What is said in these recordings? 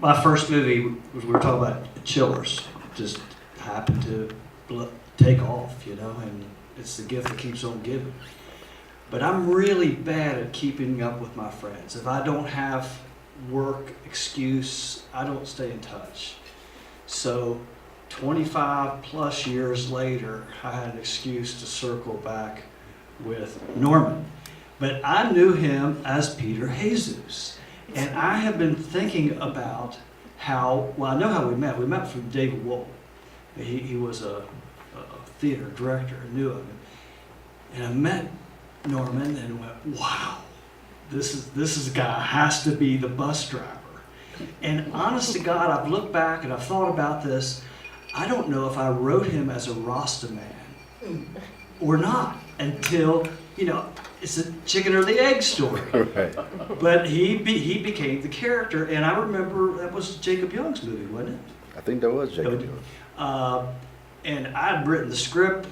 My first movie was, we were talking about Chillers. Just happened to take off, you know, and it's the gift that keeps on giving. But I'm really bad at keeping up with my friends. If I don't have work excuse, I don't stay in touch. So 25 plus years later, I had an excuse to circle back with Norman. But I knew him as Peter Jesus. And I have been thinking about how, well, I know how we met. We met from David Wool. He was a theater director. I knew him. And I met Norman and went, wow, this is a guy, has to be the bus driver. And honest to God, I've looked back and I've thought about this. I don't know if I wrote him as a Rasta man or not until, you know, it's a chicken or the egg story. Right. But he became the character, and I remember that was Jacob Young's movie, wasn't it? I think that was Jacob Young. And I'd written the script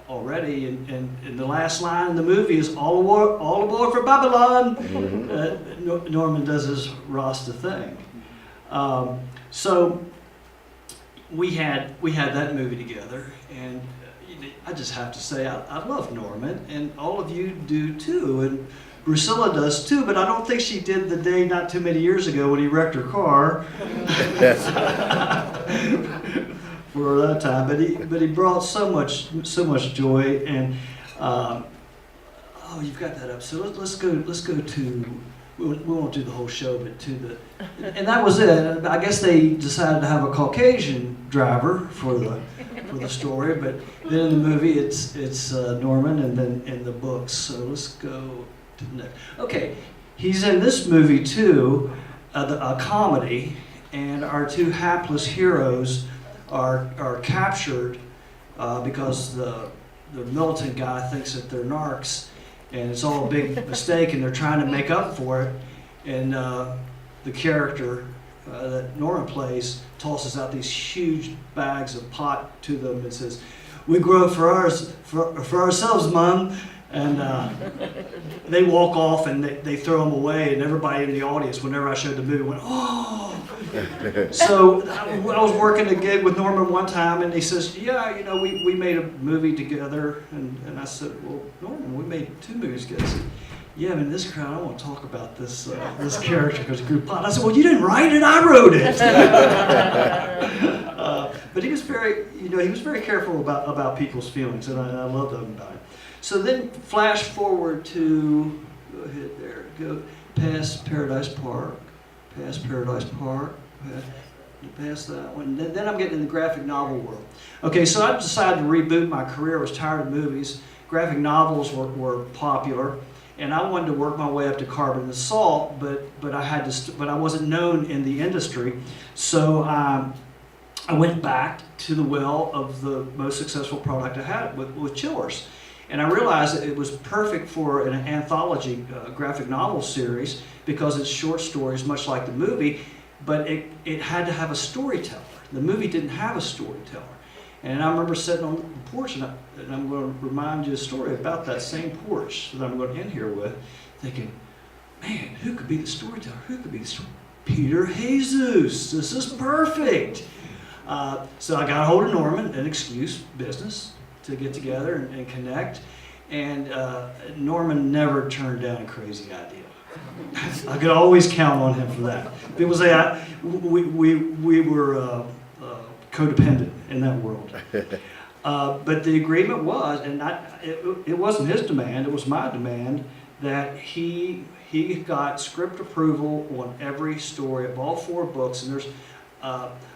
already, and the last line in the movie is all aboard for Babylon. Mm-hmm. Norman does his Rasta thing. So we had that movie together, and I just have to say I love Norman, and all of you do too, and Priscilla does too, but I don't think she did the day not too many years ago when he wrecked her car. For that time, but he brought so much joy, and oh, you've got that up. So let's go to, we won't do the whole show, but to the, and that was it. I guess they decided to have a Caucasian driver for the story, but then in the movie it's Norman, and then in the books. So let's go to the next. Okay, he's in this movie too, a comedy, and our two hapless heroes are captured because the militant guy thinks that they're narcs, and it's all a big mistake, and they're trying to make up for it. And the character that Norman plays tosses out these huge bags of pot to them and says, "We grow it for ourselves, Mom." And they walk off and they throw them away, and everybody in the audience, whenever I showed the movie, went, "Oh!" So I was working a gig with Norman one time, and he says, "Yeah, you know, we made a movie together." And I said, "Well, Norman, we made 2 movies together." He said, "Yeah, but in this crowd, I want to talk about this character because he grew pot." I said, "Well, you didn't write it, I wrote it." But he was very careful about people's feelings, and I love that about it. So then flash forward to, go ahead there, go past Paradise Park, past that one. Then I'm getting in the graphic novel world. Okay, so I decided to reboot my career. I was tired of movies. Graphic novels were popular, and I wanted to work my way up to Carbon and Salt, but I wasn't known in the industry. So I went back to the well of the most successful product I had with Chillers. And I realized that it was perfect for an anthology graphic novel series because it's short stories, much like the movie, but it had to have a storyteller. The movie didn't have a storyteller. And I remember sitting on the porch, and I'm going to remind you a story about that same porch that I'm going to end here with, thinking, man, who could be the storyteller? Who could be the storyteller? Peter Jesus. This is perfect. So I got a hold of Norman, an excuse business, to get together and connect, and Norman never turned down a crazy idea. I could always count on him for that. People say we were codependent in that world, but the agreement was, and it wasn't his demand; it was my demand, that he got script approval on every story of all 4 books, and there's.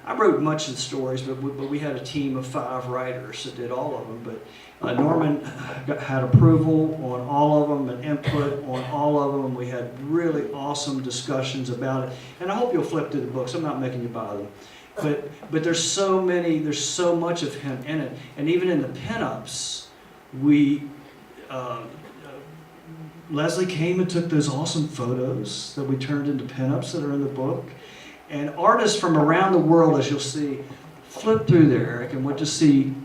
I wrote much of the stories, but we had a team of 5 writers that did all of them. But Norman had approval on all of them and input on all of them. We had really awesome discussions about it. And I hope you'll flip through the books. I'm not making you buy them. But there's so much of him in it. And even in the pinups, Leslie came and took those awesome photos that we turned into pinups that are in the book. And artists from around the world, as you'll see, flip through there, Eric, and we'll just see,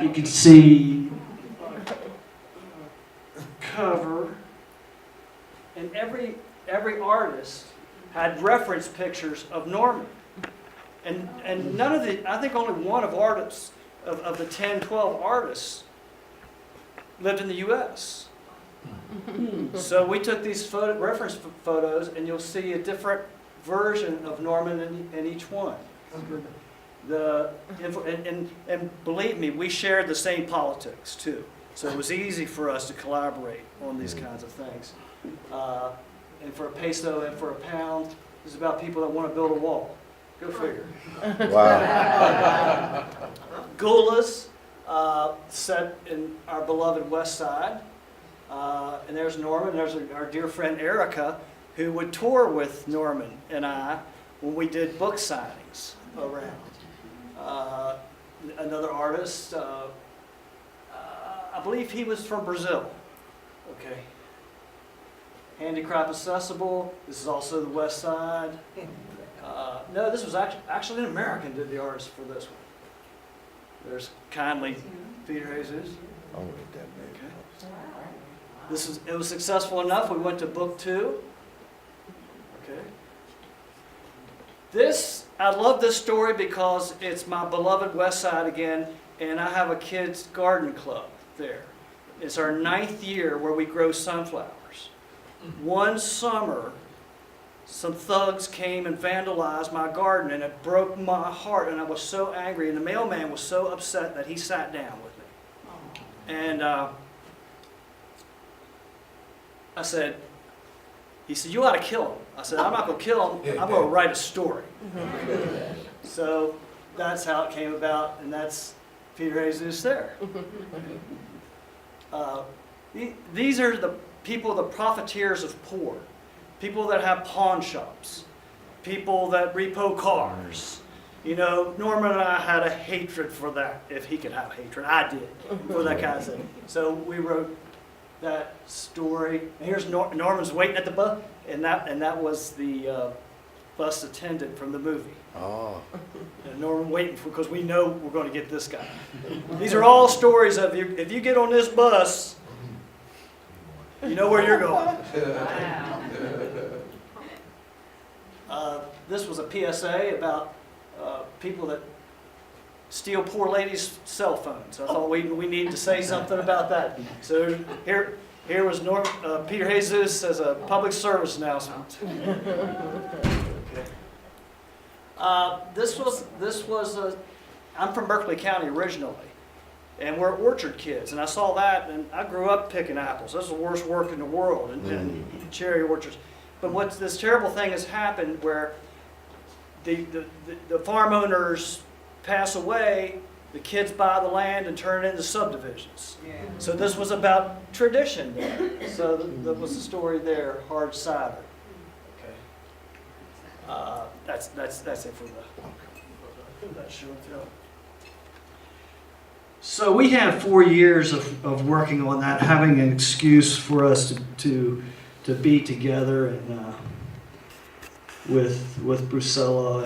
you can see cover, and every artist had reference pictures of Norman. And none of the, I think only one of artists, of the 10, 12 artists lived in the U.S. So we took these reference photos, and you'll see a different version of Norman in each one. And believe me, we shared the same politics too. So it was easy for us to collaborate on these kinds of things. And for a peso and for a pound, it's about people that want to build a wall. Go figure. Wow. Gulas set in our beloved West Side. And there's Norman, there's our dear friend Erica, who would tour with Norman and I when we did book signings around. Another artist, I believe he was from Brazil. Okay. Handicraft Accessible, this is also the West Side. No, this was actually an American did the artist for this one. There's kindly Peter Jesus. I'll read that name. Okay. It was successful enough. We went to book 2. Okay. I love this story because it's my beloved West Side again, and I have a kids' garden club there. It's our 9th year where we grow sunflowers. One summer, some thugs came and vandalized my garden, and it broke my heart, and I was so angry, and the mailman was so upset that he sat down with me. And he said, you ought to kill him. I said, I'm not going to kill him, I'm going to write a story. So that's how it came about, and that's Peter Jesus there. These are the people, the profiteers of poor. People that have pawn shops. People that repo cars. You know, Norman and I had a hatred for that. If he could have hatred, I did, for that kind of thing. So we wrote that story. And here's Norman's waiting at the bus, and that was the bus attendant from the movie. Oh. And Norman waiting because we know we're going to get this guy. These are all stories of if you get on this bus, you know where you're going. This was a PSA about people that steal poor ladies' cell phones. I thought we needed to say something about that. So here was Peter Jesus as a public service announcement. Okay. This was I'm from Berkeley County originally, and we're orchard kids, and I saw that, and I grew up picking apples. That's the worst work in the world, and cherry orchards. But this terrible thing has happened where the farm owners pass away, the kids buy the land and turn it into subdivisions. Yeah. So this was about tradition there. So that was the story there, hard cider. Okay. That's it for that show and tell. So we had 4 years of working on that, having an excuse for us to be together and with Brucella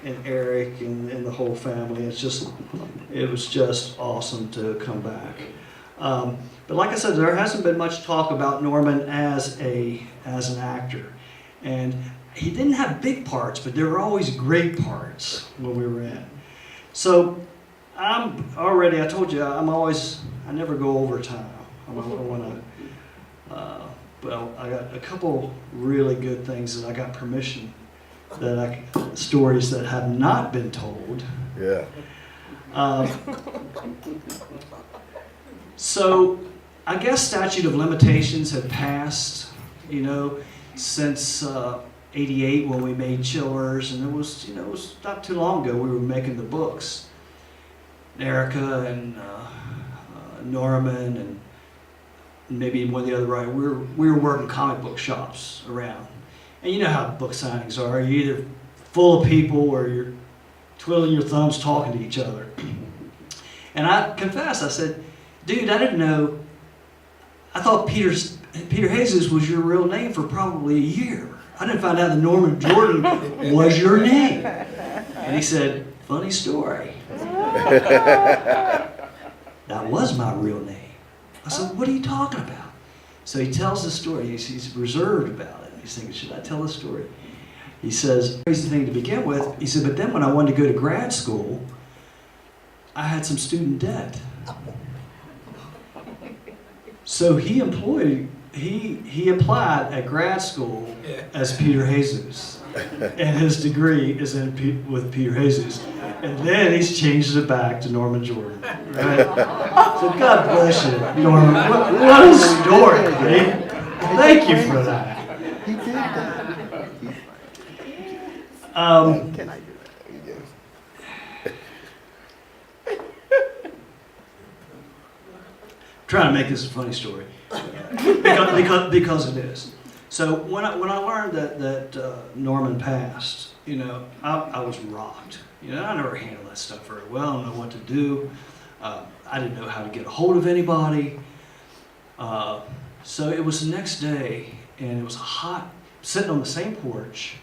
and Eric and the whole family. It was just awesome to come back. But like I said, there hasn't been much talk about Norman as an actor, and he didn't have big parts, but there were always great parts when we were in. So I told you, I never go overtime. Well, I got a couple really good things that I got permission, stories that have not been told. Yeah. So I guess statute of limitations had passed, since 88 when we made Chillers, and it was not too long ago we were making the books. Erica and Norman and maybe one of the other writers, we were working comic book shops around. And you know how book signings are. You're either full of people or you're twiddling your thumbs talking to each other. And I confessed, I said, dude, I didn't know, I thought Peter Jesus was your real name for probably a year. I didn't find out that Norman Jordan was your name. And he said, funny story. That was my real name. I said, what are you talking about? So he tells the story. He's reserved about it. He's thinking, should I tell the story? He says, crazy thing to begin with. He said, but then when I wanted to go to grad school, I had some student debt. So he applied at grad school as Peter Jesus. And his degree is with Peter Jesus. And then he's changed it back to Norman Jordan. Right? So God bless you, Norman. What a story, man. Thank you for that. He did that. Can I do that? Trying to make this a funny story because it is. So when I learned that Norman passed, you know, I was rocked. You know, I never handled that stuff very well. I don't know what to do. I didn't know how to get a hold of anybody. So it was the next day, and it was hot, sitting on the same porch,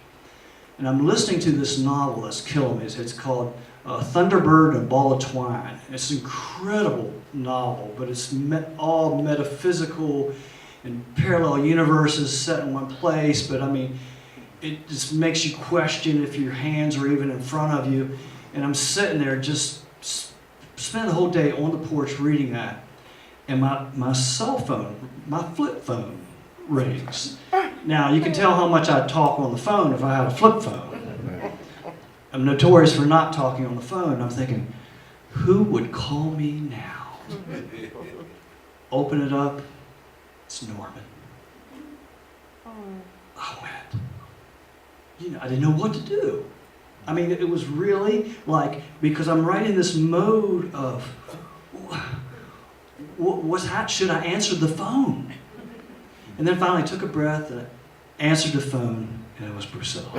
and I'm listening to this novel that's killing me. It's called Thunderbird and a Ball of Twine. It's an incredible novel, but it's all metaphysical and parallel universes set in one place. But I mean, it just makes you question if your hands are even in front of you. And I'm sitting there just spending the whole day on the porch reading that. And my cell phone, my flip phone rings. Now, you can tell how much I talk on the phone if I had a flip phone. I'm notorious for not talking on the phone. I'm thinking, who would call me now? Open it up, it's Norman. I went. You know, I didn't know what to do. I mean, it was really like, because I'm right in this mode of, should I answer the phone? And then finally I took a breath and I answered the phone, and it was Priscilla.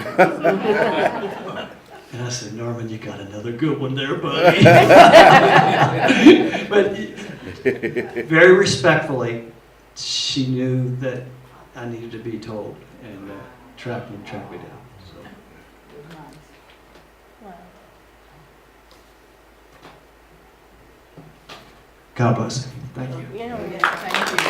And I said, Norman, you got another good one there, buddy. But very respectfully, she knew that I needed to be told, and tracked me down. So. God bless you. Thank you. Thank you.